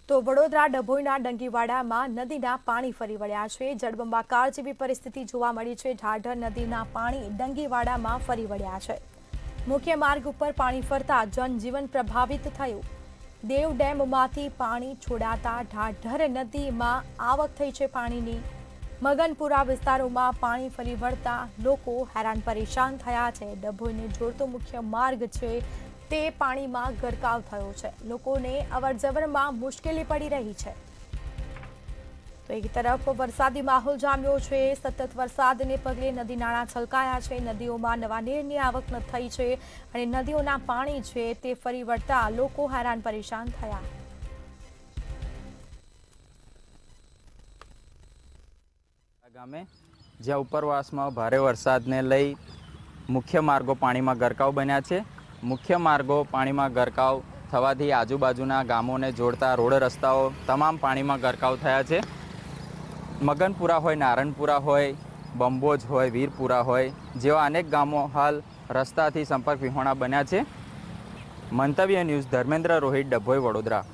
તો વડોદરા ડભોઈના ડંગીવાડામાં નદીના પાણી ફરી વળ્યા છે। જળબંબાકાર જેવી પરિસ્થિતિ જોવા મળી છે। ઢાઢર નદીના પાણી ડંગીવાડામાં ફરી વળ્યા છે। મુખ્ય માર્ગ ઉપર પાણી ફરતા જનજીવન પ્રભાવિત થયું। દેવ ડેમમાંથી પાણી છોડાતા ઢાઢર નદીમાં આવક થઈ છે પાણીની। મગનપુરા વિસ્તારોમાં પાણી ફરી વળતા લોકો હેરાન પરેશાન થયા છે। ડભોઈને જોડતો મુખ્ય માર્ગ છે તે પાણીમાં ગરકાવ થયો છે। લોકોને અવરજવરમાં મુશ્કેલી પડી રહી છે। તો એક તરફ વરસાદી માહોલ જામ્યો છે। સતત વરસાદને પગલે નદી નાળા છલકાયા છે। નદીઓમાં નવા નીરની આવક થઈ છે અને નદીઓના પાણી છે તે ફરી વળતા લોકો હેરાન પરેશાન થયા। ગામે જ્યાં ઉપરવાસમાં ભારે વરસાદને લઈ મુખ્ય માર્ગો પાણીમાં ગરકાવ બન્યા છે। મુખ્ય માર્ગો પાણીમાં ગરકાવ થવાથી આજુબાજુના ગામોને જોડતા રોડ રસ્તાઓ તમામ પાણીમાં ગરકાવ થયા છે। મગનપુરા હોય, નારણપુરા હોય, બંબોજ હોય, વીરપુરા હોય જેવા અનેક ગામો હાલ રસ્તાથી સંપર્ક વિહોણા બન્યા છે। મંતવ્ય ન્યૂઝ, ધર્મેન્દ્ર રોહિત, ડભોઈ, વડોદરા।